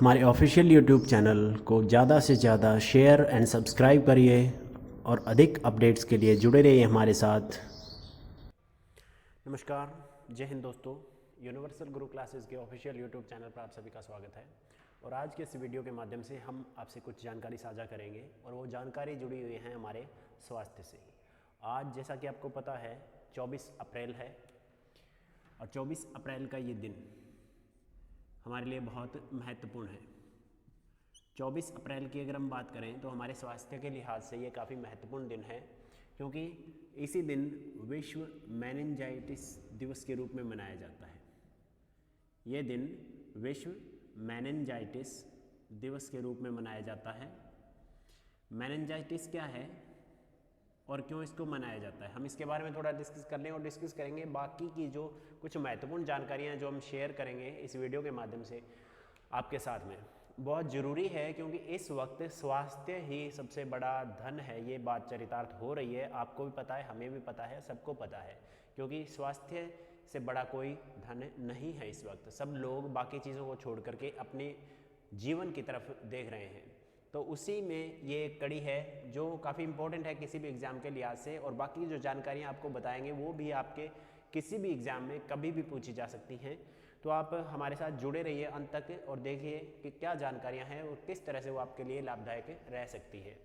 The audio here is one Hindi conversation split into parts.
हमारे ऑफिशियल यूट्यूब चैनल को ज़्यादा से ज़्यादा शेयर एंड सब्सक्राइब करिए और अधिक अपडेट्स के लिए जुड़े रहिए हमारे साथ। नमस्कार, जय हिंद दोस्तों। यूनिवर्सल गुरु क्लासेस के ऑफिशियल यूट्यूब चैनल पर आप सभी का स्वागत है। और आज के इस वीडियो के माध्यम से हम आपसे कुछ जानकारी साझा करेंगे और वो जानकारी जुड़ी हुई है हमारे स्वास्थ्य से। आज जैसा कि आपको पता है 24 अप्रैल है और 24 अप्रैल का ये दिन हमारे लिए बहुत महत्वपूर्ण है। 24 अप्रैल की अगर हम बात करें तो हमारे स्वास्थ्य के लिहाज से ये काफ़ी महत्वपूर्ण दिन है, क्योंकि इसी दिन विश्व मेनिंजाइटिस दिवस के रूप में मनाया जाता है। ये दिन विश्व मेनिंजाइटिस दिवस के रूप में मनाया जाता है। मेनिंजाइटिस क्या है और क्यों इसको मनाया जाता है, हम इसके बारे में थोड़ा डिस्कस कर लें और डिस्कस करेंगे बाकी की जो कुछ महत्वपूर्ण जानकारियां जो हम शेयर करेंगे इस वीडियो के माध्यम से आपके साथ में। बहुत ज़रूरी है क्योंकि इस वक्त स्वास्थ्य ही सबसे बड़ा धन है, ये बात चरितार्थ हो रही है। आपको भी पता है, हमें भी पता है, सबको पता है, क्योंकि स्वास्थ्य से बड़ा कोई धन नहीं है। इस वक्त सब लोग बाकी चीज़ों को छोड़ करके अपने जीवन की तरफ देख रहे हैं, तो उसी में ये एक कड़ी है जो काफ़ी इंपॉर्टेंट है किसी भी एग्ज़ाम के लिहाज से। और बाकी जो जानकारियाँ आपको बताएंगे वो भी आपके किसी भी एग्ज़ाम में कभी भी पूछी जा सकती हैं। तो आप हमारे साथ जुड़े रहिए अंत तक और देखिए कि क्या जानकारियाँ हैं और किस तरह से वो आपके लिए लाभदायक रह सकती है।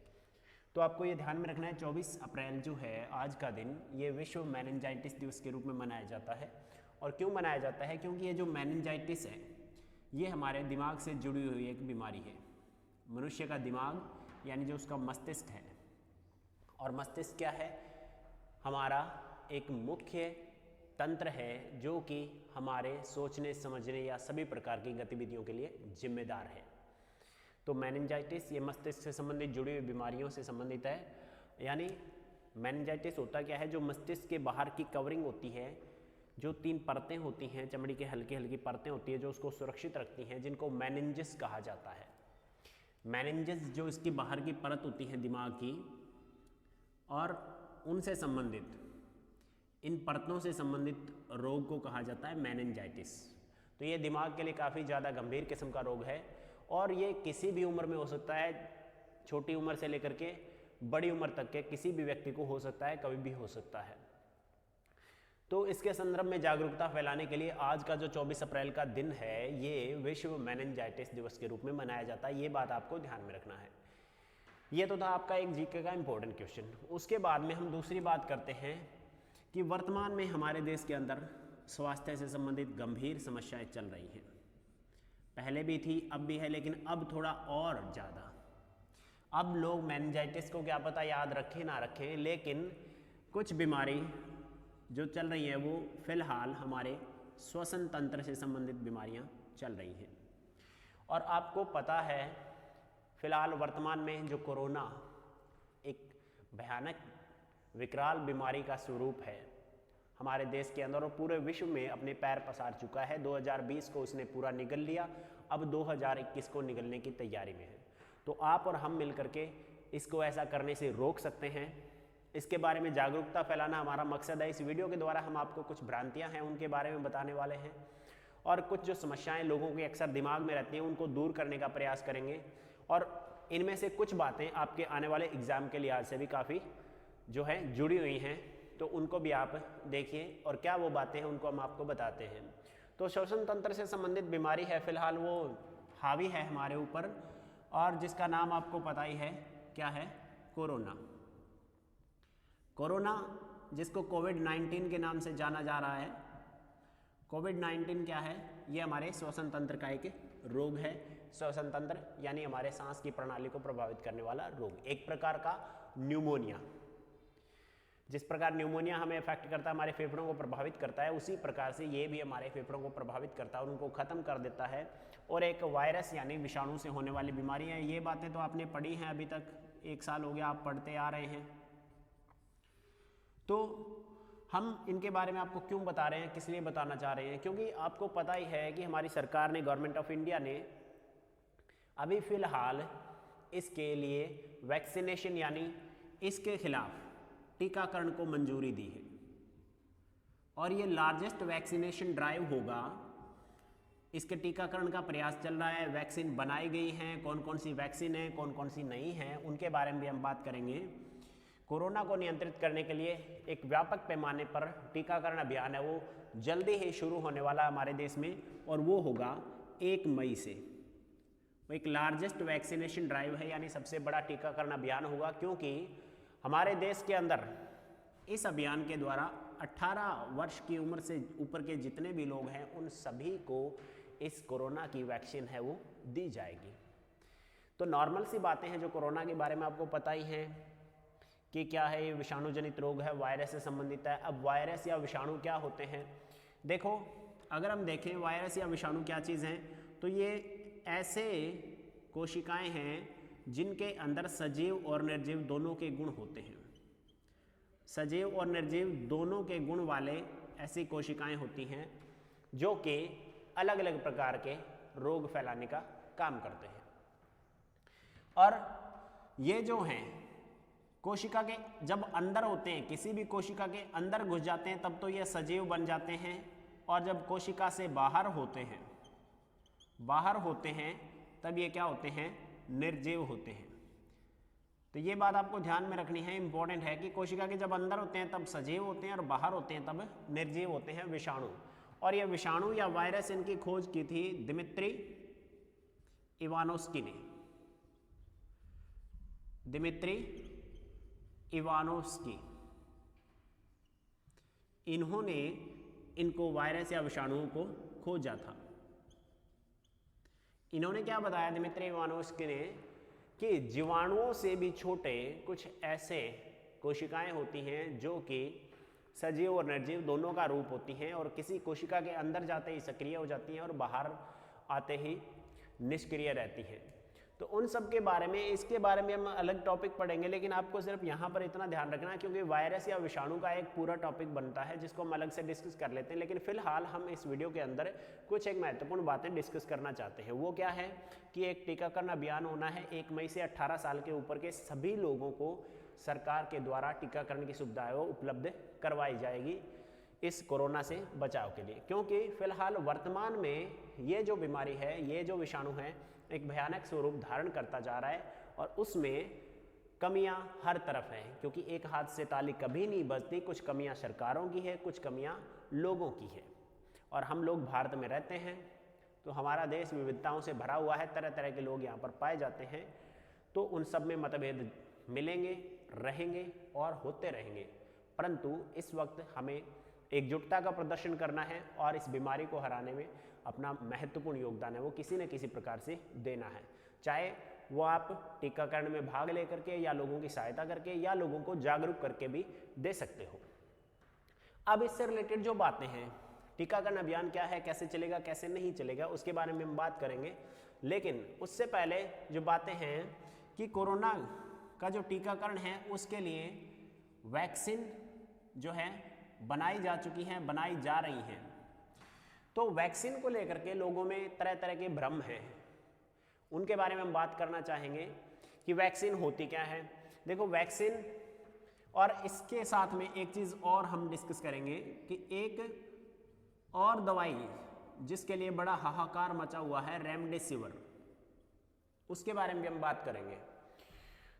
तो आपको ये ध्यान में रखना है 24 अप्रैल जो है आज का दिन, ये विश्व मेनिंजाइटिस दिवस के रूप में मनाया जाता है। और क्यों मनाया जाता है, क्योंकि ये जो मेनिंजाइटिस है ये हमारे दिमाग से जुड़ी हुई एक बीमारी है। मनुष्य का दिमाग यानी जो उसका मस्तिष्क है, और मस्तिष्क क्या है, हमारा एक मुख्य तंत्र है जो कि हमारे सोचने समझने या सभी प्रकार की गतिविधियों के लिए जिम्मेदार है। तो मेनिंजाइटिस ये मस्तिष्क से संबंधित जुड़ी हुई बीमारियों से संबंधित है। यानी मेनिंजाइटिस होता क्या है, जो मस्तिष्क के बाहर की कवरिंग होती है, जो 3 परतें होती हैं, चमड़ी के हल्की हल्की परतें होती है जो उसको सुरक्षित रखती हैं, जिनको मेनिंजेस कहा जाता है। मेनिंजेस जो इसकी बाहर की परत होती है दिमाग की, और उनसे संबंधित इन परतों से संबंधित रोग को कहा जाता है मेनिंजाइटिस। तो ये दिमाग के लिए काफ़ी ज़्यादा गंभीर किस्म का रोग है और ये किसी भी उम्र में हो सकता है, छोटी उम्र से लेकर के बड़ी उम्र तक के किसी भी व्यक्ति को हो सकता है, कभी भी हो सकता है। तो इसके संदर्भ में जागरूकता फैलाने के लिए आज का जो 24 अप्रैल का दिन है ये विश्व मेनिंजाइटिस दिवस के रूप में मनाया जाता है। ये बात आपको ध्यान में रखना है। ये तो था आपका एक जीके का इंपॉर्टेंट क्वेश्चन। उसके बाद में हम दूसरी बात करते हैं कि वर्तमान में हमारे देश के अंदर स्वास्थ्य से संबंधित गंभीर समस्याएं चल रही हैं। पहले भी थी, अब भी है, लेकिन अब थोड़ा और ज़्यादा। अब लोग मेनिंजाइटिस को क्या पता याद रखें ना रखें, लेकिन कुछ बीमारी जो चल रही है वो फिलहाल हमारे श्वसन तंत्र से संबंधित बीमारियां चल रही हैं। और आपको पता है फिलहाल वर्तमान में जो कोरोना एक भयानक विकराल बीमारी का स्वरूप है, हमारे देश के अंदर और पूरे विश्व में अपने पैर पसार चुका है। 2020 को इसने पूरा निगल लिया, अब 2021 को निगलने की तैयारी में है। तो आप और हम मिलकर के इसको ऐसा करने से रोक सकते हैं। इसके बारे में जागरूकता फैलाना हमारा मकसद है। इस वीडियो के द्वारा हम आपको कुछ भ्रांतियां हैं उनके बारे में बताने वाले हैं और कुछ जो समस्याएं लोगों के अक्सर दिमाग में रहती हैं उनको दूर करने का प्रयास करेंगे। और इनमें से कुछ बातें आपके आने वाले एग्जाम के लिहाज से भी काफ़ी जो है जुड़ी हुई हैं, तो उनको भी आप देखिए और क्या वो बातें हैं उनको हम आपको बताते हैं। तो श्वसन तंत्र से संबंधित बीमारी है फिलहाल वो हावी है हमारे ऊपर, और जिसका नाम आपको पता ही है, क्या है, कोरोना। कोरोना जिसको कोविड-19 के नाम से जाना जा रहा है। कोविड-19 क्या है, ये हमारे श्वसन तंत्र का एक रोग है। श्वसन तंत्र यानी हमारे सांस की प्रणाली को प्रभावित करने वाला रोग, एक प्रकार का न्यूमोनिया। जिस प्रकार न्यूमोनिया हमें अफेक्ट करता है, हमारे फेफड़ों को प्रभावित करता है, उसी प्रकार से ये भी हमारे फेफड़ों को प्रभावित करता है और उनको ख़त्म कर देता है। और एक वायरस यानी विषाणु से होने वाली बीमारी है। ये बातें तो आपने पढ़ी हैं, अभी तक 1 साल हो गया आप पढ़ते आ रहे हैं। तो हम इनके बारे में आपको क्यों बता रहे हैं, किस लिए बताना चाह रहे हैं, क्योंकि आपको पता ही है कि हमारी सरकार ने, गवर्नमेंट ऑफ इंडिया ने अभी फ़िलहाल इसके लिए वैक्सीनेशन यानी इसके खिलाफ टीकाकरण को मंजूरी दी है। और ये लार्जेस्ट वैक्सीनेशन ड्राइव होगा इसके टीकाकरण का प्रयास चल रहा है, वैक्सीन बनाई गई हैं, कौन कौन सी वैक्सीन है, कौन कौन सी नहीं है, उनके बारे में भी हम बात करेंगे। कोरोना को नियंत्रित करने के लिए एक व्यापक पैमाने पर टीकाकरण अभियान है वो जल्दी ही शुरू होने वाला है हमारे देश में, और वो होगा 1 मई से। वो एक लार्जेस्ट वैक्सीनेशन ड्राइव है, यानी सबसे बड़ा टीकाकरण अभियान होगा, क्योंकि हमारे देश के अंदर इस अभियान के द्वारा 18 वर्ष की उम्र से ऊपर के जितने भी लोग हैं उन सभी को इस कोरोना की वैक्सीन है वो दी जाएगी। तो नॉर्मल सी बातें हैं जो कोरोना के बारे में आपको पता ही हैं कि क्या है, ये विषाणु जनित रोग है, वायरस से संबंधित है। अब वायरस या विषाणु क्या होते हैं, देखो अगर हम देखें वायरस या विषाणु क्या चीज़ हैं, तो ये ऐसे कोशिकाएं हैं जिनके अंदर सजीव और निर्जीव दोनों के गुण होते हैं। सजीव और निर्जीव दोनों के गुण वाले ऐसी कोशिकाएं होती हैं जो कि अलग अलग प्रकार के रोग फैलाने का काम करते हैं। और ये जो हैं कोशिका के जब अंदर होते हैं, किसी भी कोशिका के अंदर घुस जाते हैं तब तो ये सजीव बन जाते हैं, और जब कोशिका से बाहर होते हैं तब ये क्या होते हैं, निर्जीव होते हैं। तो ये बात आपको ध्यान में रखनी है, इंपॉर्टेंट है कि कोशिका के जब अंदर होते हैं तब सजीव होते हैं और बाहर होते हैं तब निर्जीव होते हैं विषाणु। और ये विषाणु या वायरस इनकी खोज की थी दिमित्री इवानोस्की ने। दिमित्री इवानोस्की, इन्होंने इनको वायरस या विषाणुओं को खोजा था। इन्होंने क्या बताया दिमित्री इवानोस्की ने कि जीवाणुओं से भी छोटे कुछ ऐसे कोशिकाएं होती हैं जो कि सजीव और निर्जीव दोनों का रूप होती हैं, और किसी कोशिका के अंदर जाते ही सक्रिय हो जाती हैं और बाहर आते ही निष्क्रिय रहती हैं। तो उन सब के बारे में, इसके बारे में हम अलग टॉपिक पढ़ेंगे, लेकिन आपको सिर्फ यहाँ पर इतना ध्यान रखना है क्योंकि वायरस या विषाणु का एक पूरा टॉपिक बनता है जिसको हम अलग से डिस्कस कर लेते हैं। लेकिन फिलहाल हम इस वीडियो के अंदर कुछ एक महत्वपूर्ण बातें डिस्कस करना चाहते हैं। वो क्या है कि एक टीकाकरण अभियान होना है 1 मई से 18 साल के ऊपर के सभी लोगों को सरकार के द्वारा टीकाकरण की सुविधाएं उपलब्ध करवाई जाएगी इस कोरोना से बचाव के लिए, क्योंकि फिलहाल वर्तमान में ये जो बीमारी है, ये जो विषाणु है, एक भयानक स्वरूप धारण करता जा रहा है और उसमें कमियां हर तरफ हैं, क्योंकि एक हाथ से ताली कभी नहीं बजती। कुछ कमियां सरकारों की है, कुछ कमियां लोगों की है। और हम लोग भारत में रहते हैं तो हमारा देश विविधताओं से भरा हुआ है, तरह तरह के लोग यहाँ पर पाए जाते हैं, तो उन सब में मतभेद मिलेंगे, रहेंगे और होते रहेंगे, परंतु इस वक्त हमें एकजुटता का प्रदर्शन करना है और इस बीमारी को हराने में अपना महत्वपूर्ण योगदान है वो किसी न किसी प्रकार से देना है, चाहे वो आप टीकाकरण में भाग लेकर के या लोगों की सहायता करके या लोगों को जागरूक करके भी दे सकते हो। अब इससे रिलेटेड जो बातें हैं, टीकाकरण अभियान क्या है, कैसे चलेगा, कैसे नहीं चलेगा, उसके बारे में हम बात करेंगे। लेकिन उससे पहले जो बातें हैं कि कोरोना का जो टीकाकरण है उसके लिए वैक्सीन जो है बनाई जा चुकी हैं, बनाई जा रही हैं। तो वैक्सीन को लेकर के लोगों में तरह तरह के भ्रम हैं, उनके बारे में हम बात करना चाहेंगे कि वैक्सीन होती क्या है। देखो वैक्सीन, और इसके साथ में एक चीज़ और हम डिस्कस करेंगे कि एक और दवाई जिसके लिए बड़ा हाहाकार मचा हुआ है, रेमडेसिविर, उसके बारे में भी हम बात करेंगे।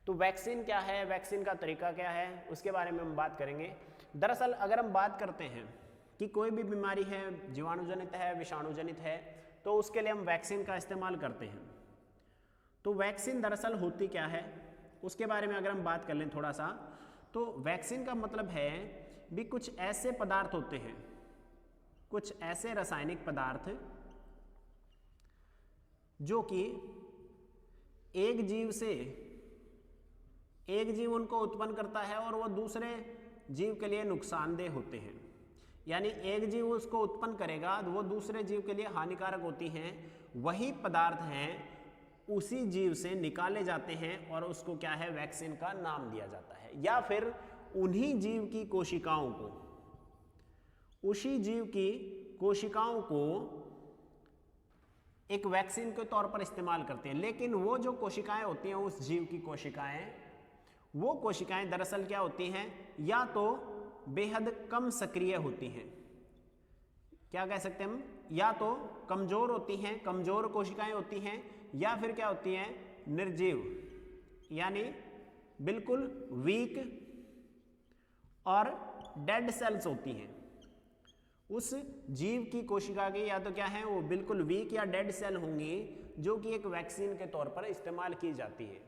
तो वैक्सीन क्या है, वैक्सीन का तरीका क्या है, उसके बारे में हम बात करेंगे। दरअसल अगर हम बात करते हैं कि कोई भी बीमारी है, जीवाणु जनित है, विषाणु जनित है, तो उसके लिए हम वैक्सीन का इस्तेमाल करते हैं। तो वैक्सीन दरअसल होती क्या है उसके बारे में अगर हम बात कर लें थोड़ा सा, तो वैक्सीन का मतलब है भी कुछ ऐसे पदार्थ होते हैं, कुछ ऐसे रासायनिक पदार्थ जो कि एक जीव उनको उत्पन्न करता है और वो दूसरे जीव के लिए नुकसानदेह होते हैं। यानी एक जीव उसको उत्पन्न करेगा तो वो दूसरे जीव के लिए हानिकारक होती हैं, वही पदार्थ हैं उसी जीव से निकाले जाते हैं और उसको क्या है, वैक्सीन का नाम दिया जाता है। या फिर उन्हीं जीव की कोशिकाओं को, उसी जीव की कोशिकाओं को एक वैक्सीन के तौर पर इस्तेमाल करते हैं। लेकिन वो जो कोशिकाएं होती हैं उस जीव की कोशिकाएं, वो कोशिकाएं दरअसल क्या होती हैं, या तो बेहद कम सक्रिय होती हैं, क्या कह सकते हैं हम, या तो कमजोर होती हैं, कमजोर कोशिकाएं होती हैं, या फिर क्या होती हैं, निर्जीव यानी बिल्कुल वीक और डेड सेल्स होती हैं। उस जीव की कोशिका की या तो क्या है, वो बिल्कुल वीक या डेड सेल होंगी जो कि एक वैक्सीन के तौर पर इस्तेमाल की जाती है।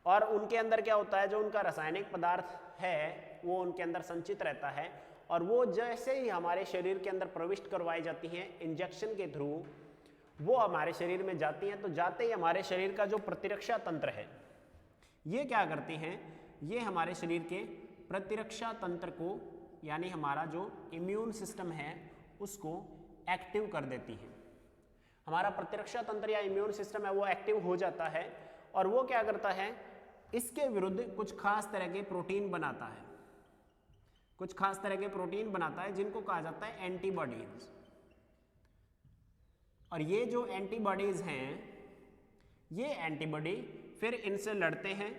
और उनके अंदर क्या होता है, जो उनका रासायनिक पदार्थ है वो उनके अंदर संचित रहता है, और वो जैसे ही हमारे शरीर के अंदर प्रविष्ट करवाई जाती हैं इंजेक्शन के थ्रू, वो हमारे शरीर में जाती हैं। तो जाते ही हमारे शरीर का जो प्रतिरक्षा तंत्र है, ये क्या करती हैं, ये हमारे शरीर के प्रतिरक्षा तंत्र को यानी हमारा जो इम्यून सिस्टम है उसको एक्टिव कर देती है। हमारा प्रतिरक्षा तंत्र या इम्यून सिस्टम है वो एक्टिव हो जाता है, और वो क्या करता है, इसके विरुद्ध कुछ खास तरह के प्रोटीन बनाता है, कुछ खास तरह के प्रोटीन बनाता है जिनको कहा जाता है एंटीबॉडीज। और ये जो एंटीबॉडीज हैं, ये एंटीबॉडी फिर इनसे लड़ते हैं,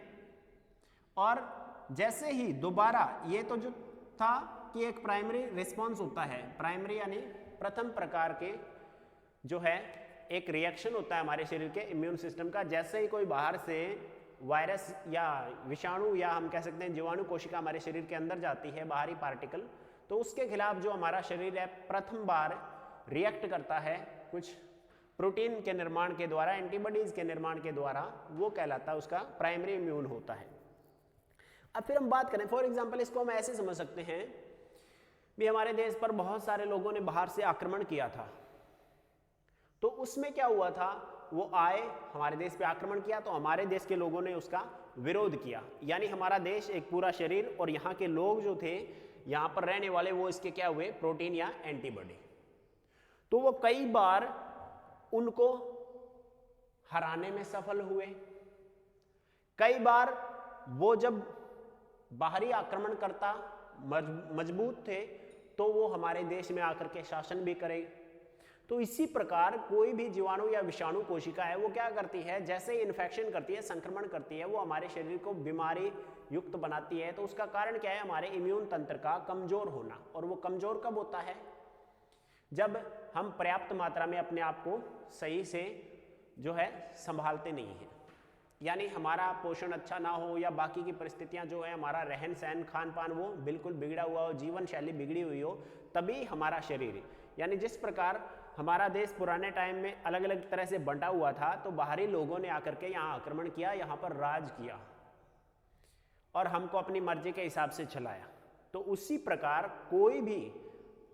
और जैसे ही दोबारा, ये तो जो था कि एक प्राइमरी रिस्पॉन्स होता है, प्राइमरी यानी प्रथम प्रकार के जो है एक रिएक्शन होता है हमारे शरीर के इम्यून सिस्टम का। जैसे ही कोई बाहर से वायरस या विषाणु या हम कह सकते हैं जीवाणु कोशिका हमारे शरीर के अंदर जाती है, बाहरी पार्टिकल, तो उसके खिलाफ जो हमारा शरीर है प्रथम बार रिएक्ट करता है कुछ प्रोटीन के निर्माण के द्वारा, एंटीबॉडीज के निर्माण के द्वारा, वो कहलाता है उसका प्राइमरी इम्यून होता है। अब फिर हम बात करें, फॉर एग्जाम्पल इसको हम ऐसे समझ सकते हैं भी हमारे देश पर बहुत सारे लोगों ने बाहर से आक्रमण किया था, तो उसमें क्या हुआ था, वो आए हमारे देश पे आक्रमण किया, तो हमारे देश के लोगों ने उसका विरोध किया। यानी हमारा देश एक पूरा शरीर और यहाँ के लोग जो थे यहाँ पर रहने वाले, वो इसके क्या हुए, प्रोटीन या एंटीबॉडी। तो वो कई बार उनको हराने में सफल हुए। कई बार वो जब बाहरी आक्रमणकर्ता मजबूत थे तो वो हमारे देश में आकर के शासन भी करे। तो इसी प्रकार कोई भी जीवाणु या विषाणु कोशिका है वो क्या करती है, जैसे ही इन्फेक्शन करती है, संक्रमण करती है, वो हमारे शरीर को बीमारी युक्त बनाती है। तो उसका कारण क्या है, हमारे इम्यून तंत्र का कमजोर होना। और वो कमजोर कब होता है, जब हम पर्याप्त मात्रा में अपने आप को सही से जो है संभालते नहीं हैं, यानी हमारा पोषण अच्छा ना हो या बाकी की परिस्थितियां जो है, हमारा रहन सहन खान पान वो बिल्कुल बिगड़ा हुआ हो, जीवन शैली बिगड़ी हुई हो, तभी हमारा शरीर, यानी जिस प्रकार हमारा देश पुराने टाइम में अलग अलग तरह से बंटा हुआ था, तो बाहरी लोगों ने आकर के यहाँ आक्रमण किया, यहाँ पर राज किया और हमको अपनी मर्जी के हिसाब से चलाया। तो उसी प्रकार कोई भी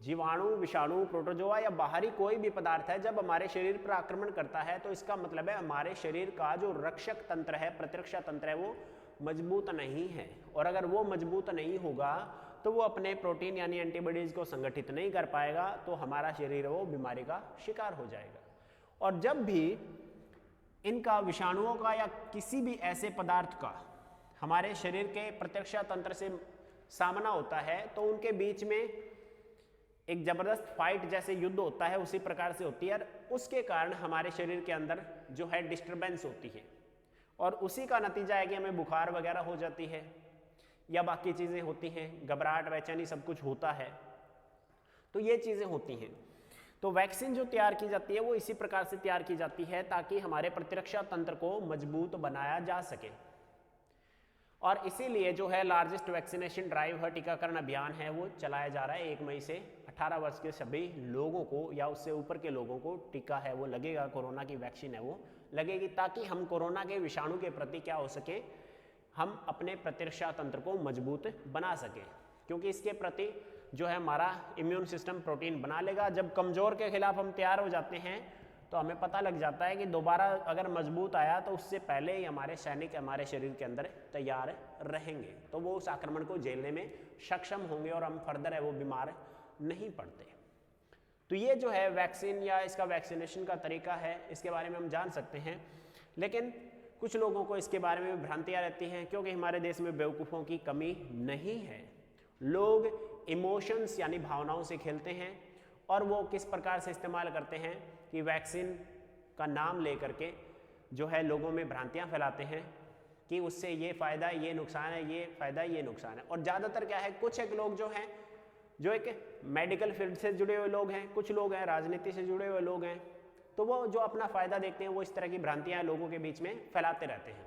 जीवाणु, विषाणु, प्रोटोजोआ या बाहरी कोई भी पदार्थ है जब हमारे शरीर पर आक्रमण करता है, तो इसका मतलब है हमारे शरीर का जो रक्षक तंत्र है, प्रतिरक्षा तंत्र है, वो मजबूत नहीं है। और अगर वो मजबूत नहीं होगा तो वो अपने प्रोटीन यानी एंटीबॉडीज को संगठित नहीं कर पाएगा, तो हमारा शरीर वो बीमारी का शिकार हो जाएगा। और जब भी इनका, विषाणुओं का या किसी भी ऐसे पदार्थ का हमारे शरीर के प्रतिरक्षा तंत्र से सामना होता है, तो उनके बीच में एक जबरदस्त फाइट जैसे युद्ध होता है, उसी प्रकार से होती है। और उसके कारण हमारे शरीर के अंदर जो है डिस्टर्बेंस होती है, और उसी का नतीजा है कि हमें बुखार वगैरह हो जाती है या बाकी चीज़ें होती हैं, घबराहट, बेचैनी, सब कुछ होता है। तो ये चीज़ें होती हैं। तो वैक्सीन जो तैयार की जाती है वो इसी प्रकार से तैयार की जाती है ताकि हमारे प्रतिरक्षा तंत्र को मजबूत बनाया जा सके। और इसीलिए जो है लार्जेस्ट वैक्सीनेशन ड्राइव है, टीकाकरण अभियान है, वो चलाया जा रहा है। 1 मई से 18 वर्ष के सभी लोगों को या उससे ऊपर के लोगों को टीका है वो लगेगा, कोरोना की वैक्सीन है वो लगेगी, ताकि हम कोरोना के विषाणु के प्रति क्या हो सके, हम अपने प्रतिरक्षा तंत्र को मजबूत बना सकें। क्योंकि इसके प्रति जो है हमारा इम्यून सिस्टम प्रोटीन बना लेगा। जब कमज़ोर के खिलाफ हम तैयार हो जाते हैं तो हमें पता लग जाता है कि दोबारा अगर मजबूत आया तो उससे पहले ही हमारे सैनिक हमारे शरीर के अंदर तैयार रहेंगे, तो वो उस आक्रमण को झेलने में सक्षम होंगे और हम फर्दर है वो बीमार नहीं पड़ते। तो ये जो है वैक्सीन या इसका वैक्सीनेशन का तरीका है, इसके बारे में हम जान सकते हैं। लेकिन कुछ लोगों को इसके बारे में भ्रांतियाँ रहती हैं, क्योंकि हमारे देश में बेवकूफ़ों की कमी नहीं है। लोग इमोशंस यानी भावनाओं से खेलते हैं, और वो किस प्रकार से इस्तेमाल करते हैं कि वैक्सीन का नाम लेकर के जो है लोगों में भ्रांतियाँ फैलाते हैं कि उससे ये फ़ायदा, ये नुकसान है, ये फ़ायदा, ये नुकसान है। और ज़्यादातर क्या है, कुछ एक लोग जो हैं जो एक मेडिकल फील्ड से जुड़े हुए लोग हैं, कुछ लोग हैं राजनीति से जुड़े हुए लोग हैं, तो वो जो अपना फायदा देखते हैं वो इस तरह की भ्रांतियां लोगों के बीच में फैलाते रहते हैं।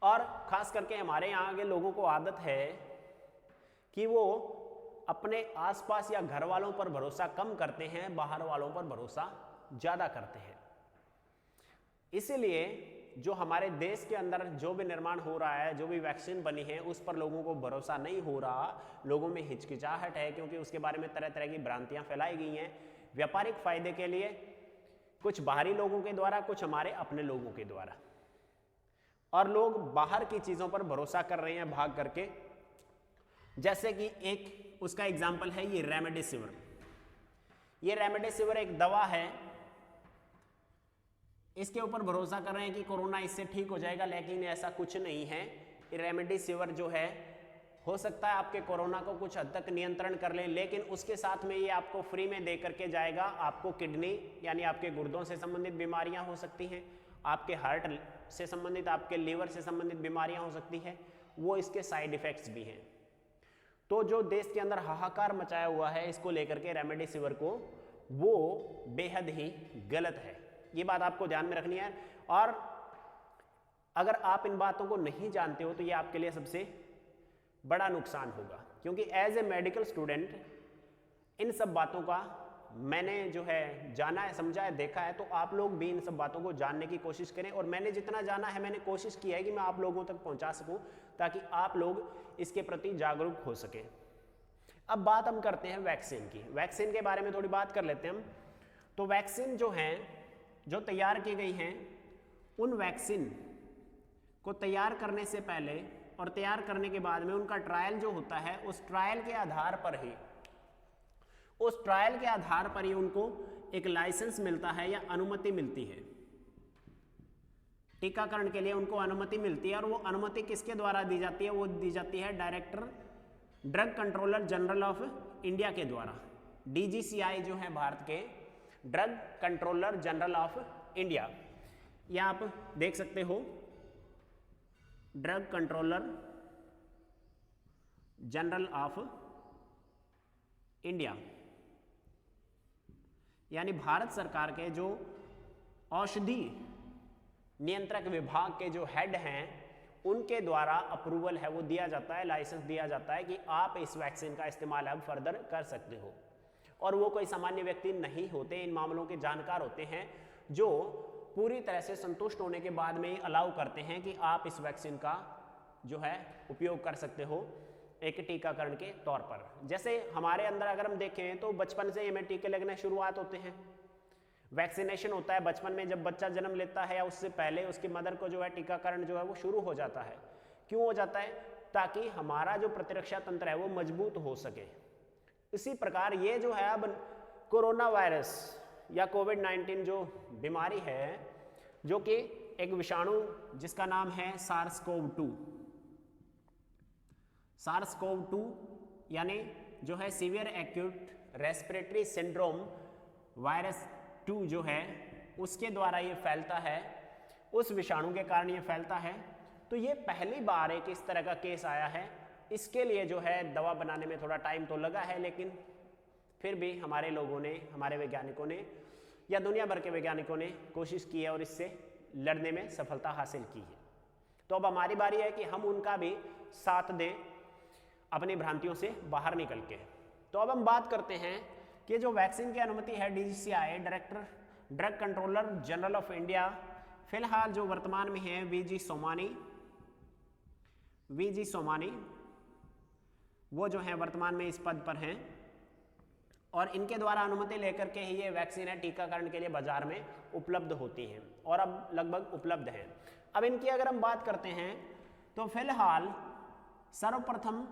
और खास करके हमारे यहाँ के लोगों को आदत है कि वो अपने आसपास या घर वालों पर भरोसा कम करते हैं, बाहर वालों पर भरोसा ज़्यादा करते हैं। इसीलिए जो हमारे देश के अंदर जो भी निर्माण हो रहा है, जो भी वैक्सीन बनी है, उस पर लोगों को भरोसा नहीं हो रहा, लोगों में हिचकिचाहट है, क्योंकि उसके बारे में तरह तरह की भ्रांतियां फैलाई गई हैं व्यापारिक फायदे के लिए, कुछ बाहरी लोगों के द्वारा, कुछ हमारे अपने लोगों के द्वारा। और लोग बाहर की चीज़ों पर भरोसा कर रहे हैं भाग करके। जैसे कि एक उसका एग्जाम्पल है ये रेमडेसिविर। ये रेमडेसिविर एक दवा है, इसके ऊपर भरोसा कर रहे हैं कि कोरोना इससे ठीक हो जाएगा, लेकिन ऐसा कुछ नहीं है। रेमडेसिविर जो है, हो सकता है आपके कोरोना को कुछ हद तक नियंत्रण कर ले, लेकिन उसके साथ में ये आपको फ्री में दे करके जाएगा। आपको किडनी यानी आपके गुर्दों से संबंधित बीमारियां हो सकती हैं, आपके हार्ट से संबंधित, आपके लीवर से संबंधित बीमारियां हो सकती हैं, वो इसके साइड इफेक्ट्स भी हैं। तो जो देश के अंदर हाहाकार मचाया हुआ है इसको लेकर के रेमडेसिविर को, वो बेहद ही गलत है। ये बात आपको ध्यान में रखनी है। और अगर आप इन बातों को नहीं जानते हो तो ये आपके लिए सबसे बड़ा नुकसान होगा, क्योंकि एज ए मेडिकल स्टूडेंट इन सब बातों का मैंने जो है जाना है, समझा है, देखा है। तो आप लोग भी इन सब बातों को जानने की कोशिश करें, और मैंने जितना जाना है मैंने कोशिश की है कि मैं आप लोगों तक पहुंचा सकूं, ताकि आप लोग इसके प्रति जागरूक हो सकें। अब बात हम करते हैं वैक्सीन की। वैक्सीन के बारे में थोड़ी बात कर लेते हैं हम। तो वैक्सीन जो हैं, जो तैयार की गई हैं, उन वैक्सीन को तैयार करने से पहले और तैयार करने के बाद में उनका ट्रायल जो होता है, उस ट्रायल के आधार पर ही उनको एक लाइसेंस मिलता है या अनुमति मिलती है। टीकाकरण के लिए उनको अनुमति मिलती है, और वो अनुमति किसके द्वारा दी जाती है? वो दी जाती है director drug controller general of India के द्वारा। DGCI जो है भारत के drug controller general of India, यह आप देख सकते हो, drug controller general of India, यानी भारत सरकार के जो औषधि नियंत्रक विभाग के जो हेड हैं, उनके द्वारा अप्रूवल है वो दिया जाता है, लाइसेंस दिया जाता है कि आप इस वैक्सीन का इस्तेमाल अब फर्दर कर सकते हो। और वो कोई सामान्य व्यक्ति नहीं होते, इन मामलों के जानकार होते हैं, जो पूरी तरह से संतुष्ट होने के बाद में अलाउ करते हैं कि आप इस वैक्सीन का जो है उपयोग कर सकते हो एक टीकाकरण के तौर पर। जैसे हमारे अंदर अगर हम देखें तो बचपन से हमें टीके लगने शुरुआत होते हैं, वैक्सीनेशन होता है बचपन में, जब बच्चा जन्म लेता है या उससे पहले उसकी मदर को जो है टीकाकरण जो है वो शुरू हो जाता है। क्यों हो जाता है? ताकि हमारा जो प्रतिरक्षा तंत्र है वो मजबूत हो सके। इसी प्रकार ये जो है अब कोरोना वायरस या कोविड-19 जो बीमारी है, जो कि एक विषाणु जिसका नाम है SARS-CoV-2 यानी जो है severe acute respiratory syndrome virus 2 जो है उसके द्वारा ये फैलता है, उस विषाणु के कारण ये फैलता है। तो ये पहली बार एक इस तरह का केस आया है। इसके लिए जो है दवा बनाने में थोड़ा टाइम तो लगा है, लेकिन फिर भी हमारे लोगों ने, हमारे वैज्ञानिकों ने या दुनिया भर के वैज्ञानिकों ने कोशिश की है और इससे लड़ने में सफलता हासिल की है। तो अब हमारी बारी है कि हम उनका भी साथ दें अपनी भ्रांतियों से बाहर निकल के। तो अब हम बात करते हैं कि जो वैक्सीन की अनुमति है DGCI director drug controller general of India, फिलहाल जो वर्तमान में है VG सोमानी, वो जो है वर्तमान में इस पद पर हैं, और इनके द्वारा अनुमति लेकर के ही ये वैक्सीन है टीकाकरण के लिए बाजार में उपलब्ध होती हैं, और अब लगभग उपलब्ध हैं। अब इनकी अगर हम बात करते हैं तो फिलहाल सर्वप्रथम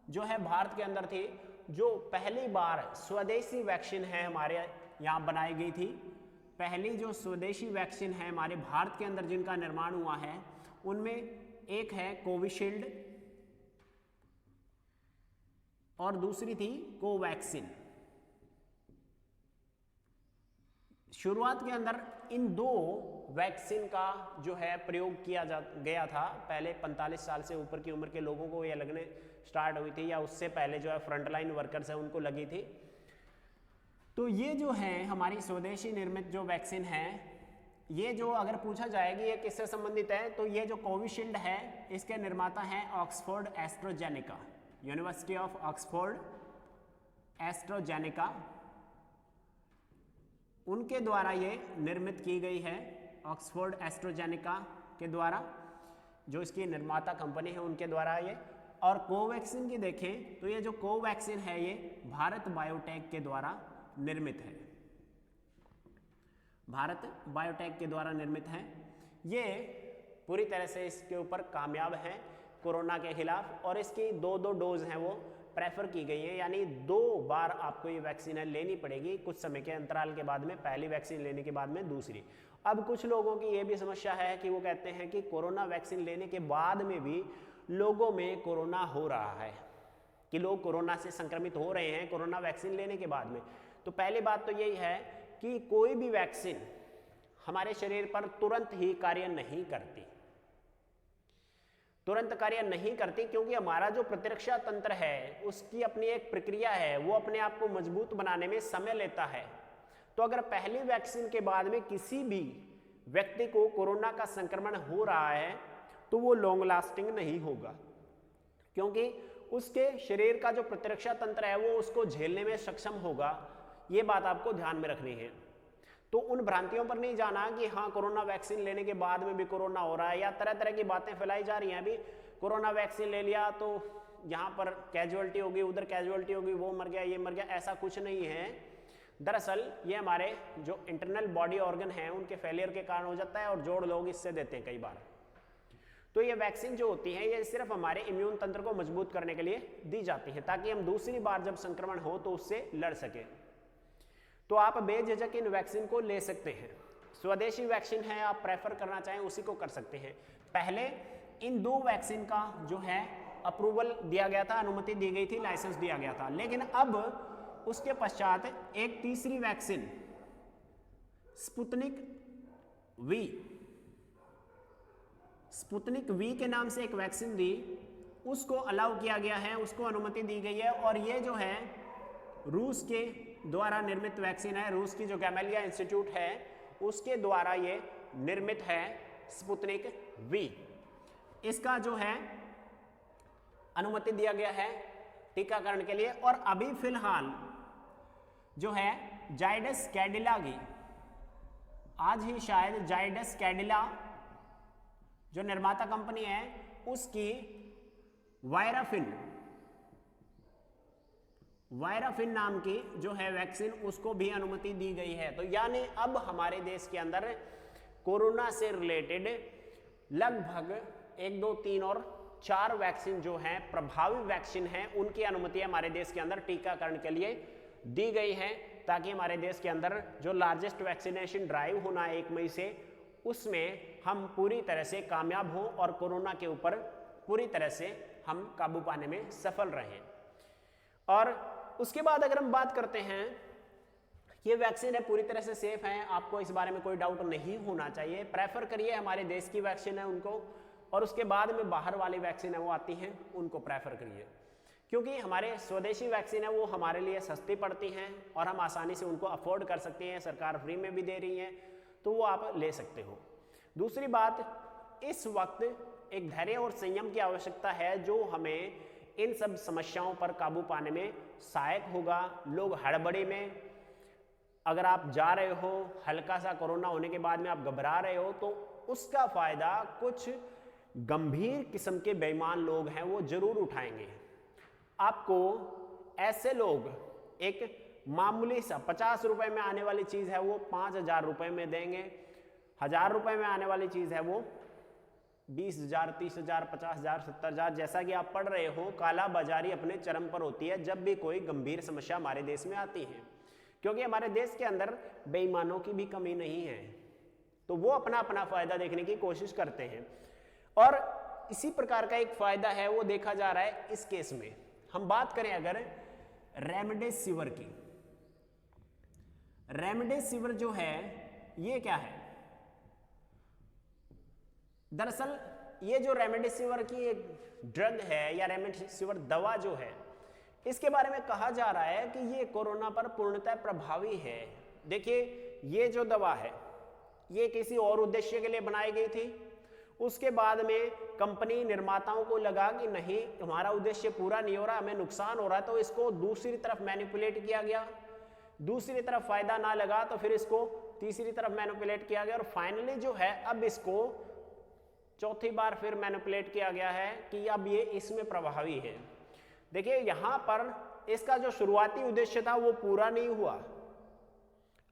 जो है भारत के अंदर थी, जो पहली बार स्वदेशी वैक्सीन है हमारे यहाँ बनाई गई थी। पहली जो स्वदेशी वैक्सीन है हमारे भारत के अंदर जिनका निर्माण हुआ है, उनमें एक है कोविशील्ड और दूसरी थी कोवैक्सीन। शुरुआत के अंदर इन दो वैक्सीन का जो है प्रयोग किया गया था। पहले 45 साल से ऊपर की उम्र के लोगों को ये लगने स्टार्ट हुई थी, या उससे पहले जो है फ्रंटलाइन वर्कर्स है उनको लगी थी। तो ये जो है हमारी स्वदेशी निर्मित जो वैक्सीन है, ये जो अगर पूछा जाए कि ये किससे संबंधित है, तो ये जो कोविशील्ड है इसके निर्माता हैं Oxford AstraZeneca, university of Oxford AstraZeneca, उनके द्वारा ये निर्मित की गई है। ऑक्सफोर्ड एस्ट्राजेनेका के द्वारा, जो इसकी निर्माता कंपनी है उनके द्वारा ये। और कोवैक्सीन की देखें तो ये जो कोवैक्सीन है ये भारत बायोटेक के द्वारा निर्मित है, भारत बायोटेक के द्वारा निर्मित है। ये पूरी तरह से इसके ऊपर कामयाब है कोरोना के खिलाफ, और इसकी 2 डोज हैं वो प्रेफर की गई है, यानी 2 बार आपको ये वैक्सीन लेनी पड़ेगी कुछ समय के अंतराल के बाद में, पहली वैक्सीन लेने के बाद में दूसरी। अब कुछ लोगों की ये भी समस्या है कि वो कहते हैं कि कोरोना वैक्सीन लेने के बाद में भी लोगों में कोरोना हो रहा है, कि लोग कोरोना से संक्रमित हो रहे हैं कोरोना वैक्सीन लेने के बाद में। तो पहली बात तो यही है कि कोई भी वैक्सीन हमारे शरीर पर तुरंत ही कार्य नहीं करती, तुरंत कार्य नहीं करती, क्योंकि हमारा जो प्रतिरक्षा तंत्र है उसकी अपनी एक प्रक्रिया है, वो अपने आप को मजबूत बनाने में समय लेता है। तो अगर पहली वैक्सीन के बाद में किसी भी व्यक्ति को कोरोना का संक्रमण हो रहा है तो वो लॉन्ग लास्टिंग नहीं होगा, क्योंकि उसके शरीर का जो प्रतिरक्षा तंत्र है वो उसको झेलने में सक्षम होगा। ये बात आपको ध्यान में रखनी है। तो उन भ्रांतियों पर नहीं जाना कि हाँ कोरोना वैक्सीन लेने के बाद में भी कोरोना हो रहा है, या तरह तरह की बातें फैलाई जा रही हैं। अभी कोरोना वैक्सीन ले लिया तो यहाँ पर कैजुअलिटी होगी, उधर कैजुअलिटी होगी, वो मर गया, ये मर गया, ऐसा कुछ नहीं है। दरअसल ये हमारे जो इंटरनल बॉडी ऑर्गन हैं उनके फेलियर के कारण हो जाता है, और जोड़ लोग इससे देते हैं कई बार। तो ये वैक्सीन जो होती है ये सिर्फ हमारे इम्यून तंत्र को मजबूत करने के लिए दी जाती है, ताकि हम दूसरी बार जब संक्रमण हो तो उससे लड़ सके। तो आप बेझिझक इन वैक्सीन को ले सकते हैं। स्वदेशी वैक्सीन है, आप प्रेफर करना चाहें उसी को कर सकते हैं। पहले इन 2 वैक्सीन का जो है अप्रूवल दिया गया था, अनुमति दी गई थी, लाइसेंस दिया गया था। लेकिन अब उसके पश्चात एक तीसरी वैक्सीन स्पुतनिक वी के नाम से एक वैक्सीन दी, उसको अलाउ किया गया है, उसको अनुमति दी गई है। और ये जो है रूस के द्वारा निर्मित वैक्सीन है, रूस की जो गैमेलिया इंस्टीट्यूट है उसके द्वारा ये निर्मित है स्पुतनिक वी। इसका जो है अनुमति दिया गया है टीकाकरण के लिए। और अभी फिलहाल जो है जाइडस कैडिला की, आज ही शायद जाइडस कैडिला जो निर्माता कंपनी है उसकी वायराफिन नाम की जो है वैक्सीन, उसको भी अनुमति दी गई है। तो यानी अब हमारे देश के अंदर कोरोना से रिलेटेड लगभग 1, 2, 3 और 4 वैक्सीन जो हैं प्रभावी वैक्सीन हैं, उनकी अनुमति हमारे देश के अंदर टीकाकरण के लिए दी गई है, ताकि हमारे देश के अंदर जो लार्जेस्ट वैक्सीनेशन ड्राइव होना है 1 मई से, उसमें हम पूरी तरह से कामयाब हों और कोरोना के ऊपर पूरी तरह से हम काबू पाने में सफल रहें। और उसके बाद अगर हम बात करते हैं, ये वैक्सीन है पूरी तरह से सेफ है, आपको इस बारे में कोई डाउट नहीं होना चाहिए। प्रेफर करिए हमारे देश की वैक्सीन है उनको, और उसके बाद में बाहर वाली वैक्सीन है वो आती हैं उनको प्रेफर करिए, क्योंकि हमारे स्वदेशी वैक्सीन है वो हमारे लिए सस्ती पड़ती हैं और हम आसानी से उनको अफोर्ड कर सकते हैं, सरकार फ्री में भी दे रही है, तो वो आप ले सकते हो। दूसरी बात, इस वक्त एक धैर्य और संयम की आवश्यकता है जो हमें इन सब समस्याओं पर काबू पाने में सहायक होगा। लोग हड़बड़ी में, अगर आप जा रहे हो हल्का सा कोरोना होने के बाद में आप घबरा रहे हो, तो उसका फायदा कुछ गंभीर किस्म के बेईमान लोग हैं वो जरूर उठाएंगे। आपको ऐसे लोग एक मामूली सा 50 रुपए में आने वाली चीज है वो 5000 रुपए में देंगे, 1000 रुपए में आने वाली चीज है वो 20,000, 30,000, 50,000, 70,000। जैसा कि आप पढ़ रहे हो, काला बाजारी अपने चरम पर होती है जब भी कोई गंभीर समस्या हमारे देश में आती है, क्योंकि हमारे देश के अंदर बेईमानों की भी कमी नहीं है, तो वो अपना अपना फायदा देखने की कोशिश करते हैं। और इसी प्रकार का एक फायदा है वो देखा जा रहा है इस केस में। हम बात करें अगर रेमडेसिविर की, रेमडेसिविर जो है ये क्या है? दरअसल ये जो रेमडेसिविर की एक ड्रग है या रेमडेसिविर दवा जो है, इसके बारे में कहा जा रहा है कि ये कोरोना पर पूर्णतः प्रभावी है। देखिए, ये जो दवा है ये किसी और उद्देश्य के लिए बनाई गई थी, उसके बाद में कंपनी निर्माताओं को लगा कि नहीं, हमारा उद्देश्य पूरा नहीं हो रहा, हमें नुकसान हो रहा है, तो इसको दूसरी तरफ मैनिपुलेट किया गया। दूसरी तरफ फायदा ना लगा तो फिर इसको तीसरी तरफ मैनिपुलेट किया गया और फाइनली जो है अब इसको चौथी बार फिर मैनिपुलेट किया गया है कि अब ये इसमें प्रभावी है। देखिए, यहां पर इसका जो शुरुआती उद्देश्य था वो पूरा नहीं हुआ।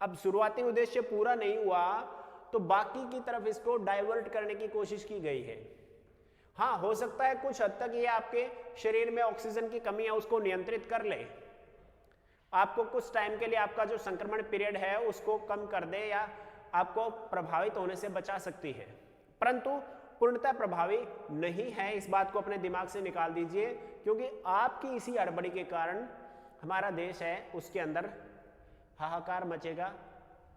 अब शुरुआती उद्देश्य पूरा नहीं हुआ तो बाकी की तरफ इसको डाइवर्ट करने की कोशिश की गई है। हाँ, हो सकता है कुछ हद तक ये आपके शरीर में ऑक्सीजन की कमी है उसको नियंत्रित कर ले, आपको कुछ टाइम के लिए आपका जो संक्रमण पीरियड है उसको कम कर दे या आपको प्रभावित होने से बचा सकती है, परंतु पूर्णतः प्रभावी नहीं है। इस बात को अपने दिमाग से निकाल दीजिए, क्योंकि आपकी इसी हड़बड़ी के कारण हमारा देश है उसके अंदर हाहाकार मचेगा,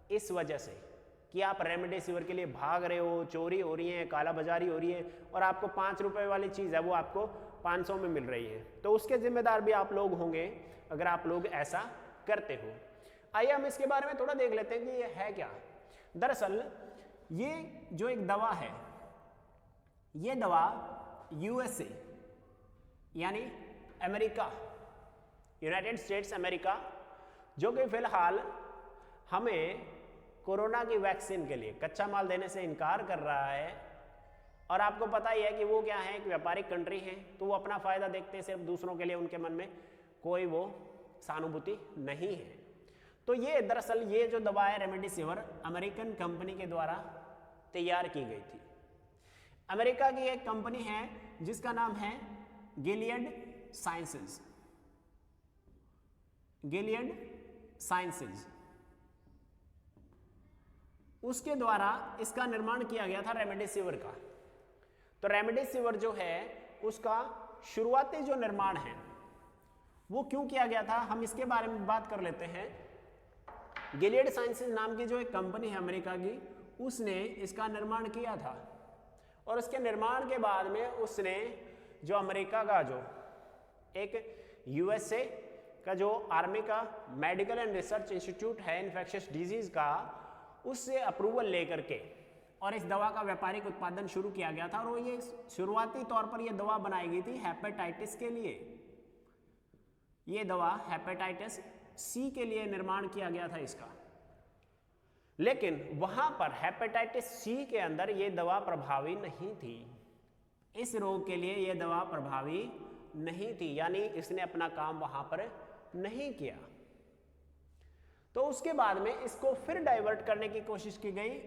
इस वजह से कि आप रेमडेसिविर के लिए भाग रहे हो, चोरी हो रही है, काला बाजारी हो रही है और आपको 5 रुपए वाली चीज़ है वो आपको 500 में मिल रही है, तो उसके जिम्मेदार भी आप लोग होंगे अगर आप लोग ऐसा करते हो। आइए हम इसके बारे में थोड़ा देख लेते हैं कि ये है क्या। दरअसल ये जो एक दवा है, ये दवा यूएसए यानी अमेरिका, यूनाइटेड स्टेट्स अमेरिका, जो कि फिलहाल हमें कोरोना की वैक्सीन के लिए कच्चा माल देने से इनकार कर रहा है, और आपको पता ही है कि वो क्या है, एक व्यापारिक कंट्री है, तो वो अपना फायदा देखते हैं सिर्फ, दूसरों के लिए उनके मन में कोई वो सहानुभूति नहीं है। तो ये दरअसल ये जो दवा है रेमडेसिविर अमेरिकन कंपनी के द्वारा तैयार की गई थी। अमेरिका की एक कंपनी है जिसका नाम है गिलियड साइंसेज, गिलियड साइंसेज, उसके द्वारा इसका निर्माण किया गया था रेमडेसिविर का। तो रेमडेसिविर जो है उसका शुरुआती जो निर्माण है वो क्यों किया गया था, हम इसके बारे में बात कर लेते हैं। गिलियड साइंसेज नाम की जो एक कंपनी है अमेरिका की, उसने इसका निर्माण किया था, और उसके निर्माण के बाद में उसने जो अमेरिका का जो एक यूएसए का जो आर्मी का मेडिकल एंड रिसर्च इंस्टीट्यूट है इन्फेक्शियस डिजीज का, उससे अप्रूवल लेकर के और इस दवा का व्यापारिक उत्पादन शुरू किया गया था। और ये शुरुआती तौर पर यह दवा बनाई गई थी हेपेटाइटिस के लिए। ये दवा हेपेटाइटिस सी के लिए निर्माण किया गया था इसका, लेकिन वहां पर हेपेटाइटिस सी के अंदर यह दवा प्रभावी नहीं थी। इस रोग के लिए यह दवा प्रभावी नहीं थी, यानी इसने अपना काम वहां पर नहीं किया। तो उसके बाद में इसको फिर डाइवर्ट करने की कोशिश की गई,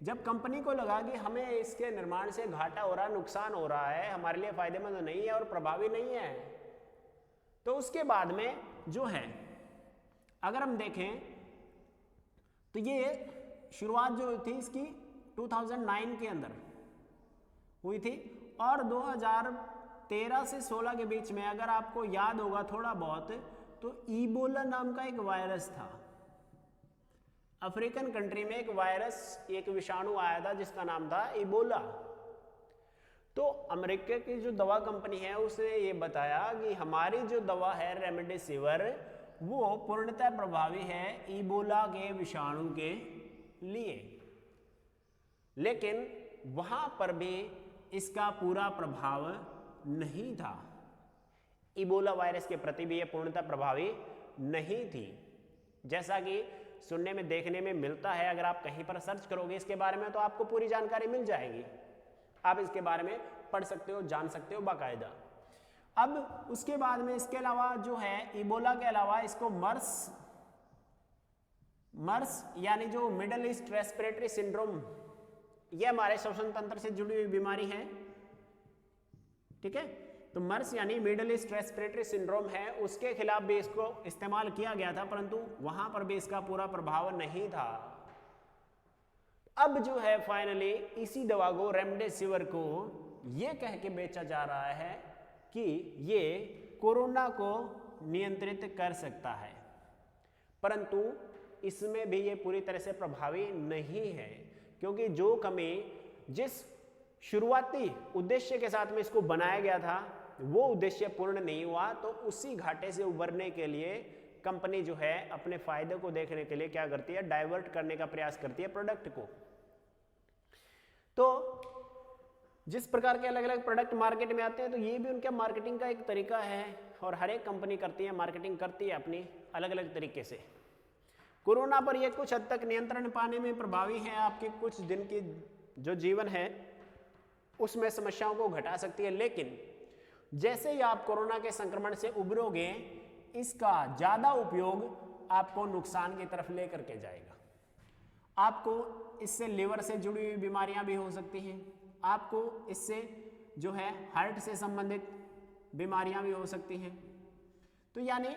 जब कंपनी को लगा कि हमें इसके निर्माण से घाटा हो रहा, नुकसान हो रहा है, हमारे लिए फायदेमंद नहीं है और प्रभावी नहीं है। तो उसके बाद में जो है अगर हम देखें तो ये शुरुआत जो थी इसकी 2009 के अंदर हुई थी, और 2013 से 16 के बीच में अगर आपको याद होगा थोड़ा बहुत, तो ईबोला नाम का एक वायरस था। अफ्रीकन कंट्री में एक वायरस, एक विषाणु आया था जिसका नाम था इबोला। तो अमेरिका की जो दवा कंपनी है उसने ये बताया कि हमारी जो दवा है रेमडेसिविर वो पूर्णतः प्रभावी है इबोला के विषाणु के लिए, लेकिन वहां पर भी इसका पूरा प्रभाव नहीं था। इबोला वायरस के प्रति भी यह पूर्णतः प्रभावी नहीं थी, जैसा कि सुनने में देखने में मिलता है। अगर आप कहीं पर सर्च करोगे इसके बारे में तो आपको पूरी जानकारी मिल जाएगी, आप इसके बारे में पढ़ सकते हो, जान सकते हो बाकायदा। अब उसके बाद में इसके अलावा जो है इबोला के अलावा इसको मर्स यानी जो मिडल ईस्ट रेस्पिरेटरी सिंड्रोम, ये हमारे श्वसन तंत्र से जुड़ी हुई बीमारी है, ठीक है। तो मर्स यानी मिडल ईस्ट रेस्पिरेटरी सिंड्रोम है, उसके खिलाफ भी इसको इस्तेमाल किया गया था, परंतु वहां पर भी इसका पूरा प्रभाव नहीं था। अब जो है फाइनली इसी दवा को रेमडेसिविर को ये कह के बेचा जा रहा है कि ये कोरोना को नियंत्रित कर सकता है, परंतु इसमें भी ये पूरी तरह से प्रभावी नहीं है, क्योंकि जो कमी जिस शुरुआती उद्देश्य के साथ में इसको बनाया गया था वो उद्देश्य पूर्ण नहीं हुआ, तो उसी घाटे से उबरने के लिए कंपनी जो है अपने फायदे को देखने के लिए क्या करती है, डाइवर्ट करने का प्रयास करती है प्रोडक्ट को। तो जिस प्रकार के अलग अलग प्रोडक्ट मार्केट में आते हैं तो ये भी उनका मार्केटिंग का एक तरीका है, और हर एक कंपनी करती है, मार्केटिंग करती है अपनी अलग अलग तरीके से। कोरोना पर यह कुछ हद तक नियंत्रण पाने में प्रभावी है, आपके कुछ दिन की जो जीवन है उसमें समस्याओं को घटा सकती है, लेकिन जैसे ही आप कोरोना के संक्रमण से उबरोगे इसका ज़्यादा उपयोग आपको नुकसान की तरफ लेकर के जाएगा। आपको इससे लिवर से जुड़ी हुई बीमारियां भी हो सकती हैं, आपको इससे जो है हार्ट से संबंधित बीमारियां भी हो सकती हैं। तो यानी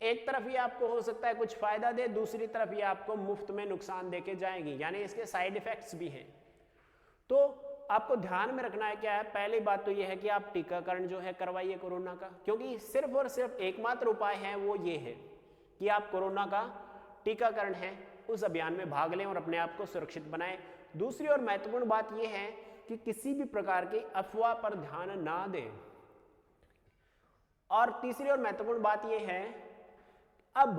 एक तरफ ये आपको हो सकता है कुछ फायदा दे, दूसरी तरफ ये आपको मुफ्त में नुकसान देके जाएगी, यानी इसके साइड इफेक्ट्स भी हैं। तो आपको ध्यान में रखना है क्या है, पहली बात तो यह है कि आप टीकाकरण जो है करवाइए कोरोना का, क्योंकि सिर्फ और सिर्फ एकमात्र उपाय है वो ये है कि आप कोरोना का टीकाकरण है उस अभियान में भाग लें और अपने आप को सुरक्षित बनाएं। दूसरी और महत्वपूर्ण बात यह है कि किसी भी प्रकार की अफवाह पर ध्यान ना दें। और तीसरी और महत्वपूर्ण बात यह है, अब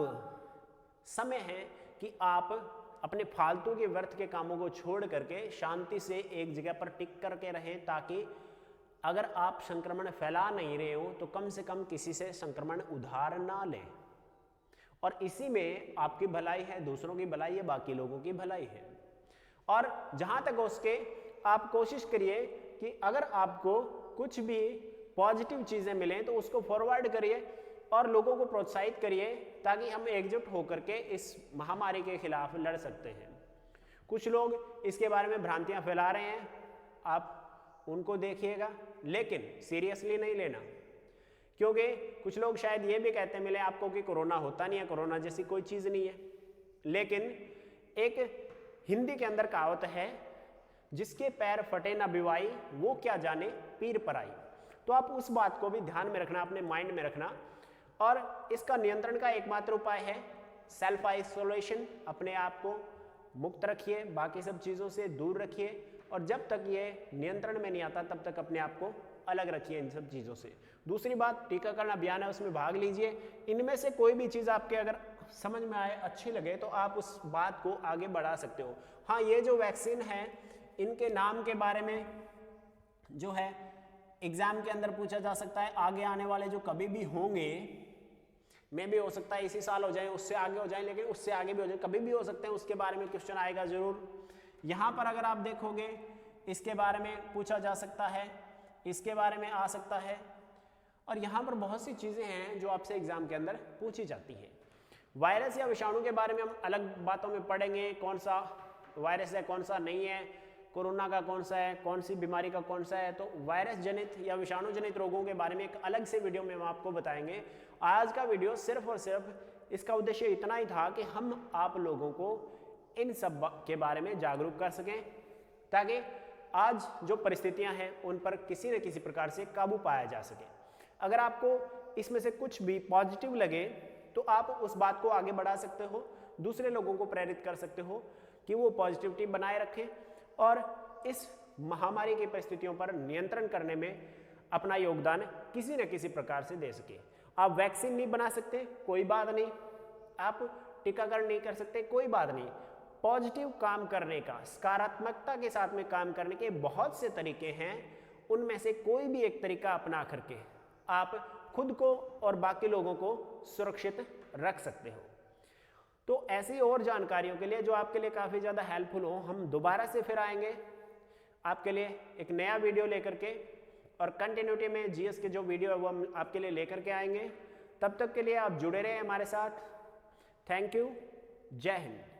समय है कि आप अपने फालतू के व्यर्थ के कामों को छोड़ करके शांति से एक जगह पर टिक करके रहें, ताकि अगर आप संक्रमण फैला नहीं रहे हो तो कम से कम किसी से संक्रमण उधार ना लें। और इसी में आपकी भलाई है, दूसरों की भलाई है, बाकी लोगों की भलाई है। और जहां तक हो सके आप कोशिश करिए कि अगर आपको कुछ भी पॉजिटिव चीजें मिलें तो उसको फॉरवर्ड करिए और लोगों को प्रोत्साहित करिए, ताकि हम एकजुट होकर के इस महामारी के खिलाफ लड़ सकते हैं। कुछ लोग इसके बारे में भ्रांतियां फैला रहे हैं, आप उनको देखिएगा लेकिन सीरियसली नहीं लेना, क्योंकि कुछ लोग शायद ये भी कहते मिले आपको कि कोरोना होता नहीं है, कोरोना जैसी कोई चीज़ नहीं है। लेकिन एक हिंदी के अंदर कहावत है, जिसके पैर फटे ना बिवाई वो क्या जाने पीर पर आई। तो आप उस बात को भी ध्यान में रखना, अपने माइंड में रखना। और इसका नियंत्रण का एकमात्र उपाय है सेल्फ आइसोलेशन, अपने आप को मुक्त रखिए, बाकी सब चीज़ों से दूर रखिए, और जब तक ये नियंत्रण में नहीं आता तब तक अपने आप को अलग रखिए इन सब चीज़ों से। दूसरी बात, टीकाकरण अभियान है उसमें भाग लीजिए। इनमें से कोई भी चीज़ आपके अगर समझ में आए, अच्छी लगे, तो आप उस बात को आगे बढ़ा सकते हो। हाँ, ये जो वैक्सीन है इनके नाम के बारे में जो है एग्जाम के अंदर पूछा जा सकता है, आगे आने वाले जो कभी भी होंगे, में भी हो सकता है इसी साल हो जाए, उससे आगे हो जाए, लेकिन उससे आगे भी हो जाए, कभी भी हो सकते हैं, उसके बारे में क्वेश्चन आएगा जरूर। यहाँ पर अगर आप देखोगे इसके बारे में पूछा जा सकता है, इसके बारे में आ सकता है, और यहाँ पर बहुत सी चीज़ें हैं जो आपसे एग्जाम के अंदर पूछी जाती हैं। वायरस या विषाणु के बारे में हम अलग बातों में पढ़ेंगे, कौन सा वायरस है कौन सा नहीं है, कोरोना का कौन सा है, कौन सी बीमारी का कौन सा है। तो वायरस जनित या विषाणु जनित रोगों के बारे में एक अलग से वीडियो में हम आपको बताएंगे। आज का वीडियो सिर्फ और सिर्फ इसका उद्देश्य इतना ही था कि हम आप लोगों को इन सब के बारे में जागरूक कर सकें, ताकि आज जो परिस्थितियां हैं उन पर किसी न किसी प्रकार से काबू पाया जा सके। अगर आपको इसमें से कुछ भी पॉजिटिव लगे तो आप उस बात को आगे बढ़ा सकते हो, दूसरे लोगों को प्रेरित कर सकते हो कि वो पॉजिटिविटी बनाए रखें और इस महामारी की परिस्थितियों पर नियंत्रण करने में अपना योगदान किसी न किसी प्रकार से दे सके। आप वैक्सीन नहीं बना सकते, कोई बात नहीं, आप टीकाकरण नहीं कर सकते, कोई बात नहीं। पॉजिटिव काम करने का, सकारात्मकता के साथ में काम करने के बहुत से तरीके हैं, उनमें से कोई भी एक तरीका अपना करके आप खुद को और बाकी लोगों को सुरक्षित रख सकते हो। तो ऐसी और जानकारियों के लिए जो आपके लिए काफ़ी ज़्यादा हेल्पफुल हो, हम दोबारा से फिर आएंगे आपके लिए एक नया वीडियो लेकर के, और कंटिन्यूटी में जीएस के जो वीडियो है वो हम आपके लिए लेकर के आएंगे। तब तक के लिए आप जुड़े रहें हमारे साथ। थैंक यू, जय हिंद।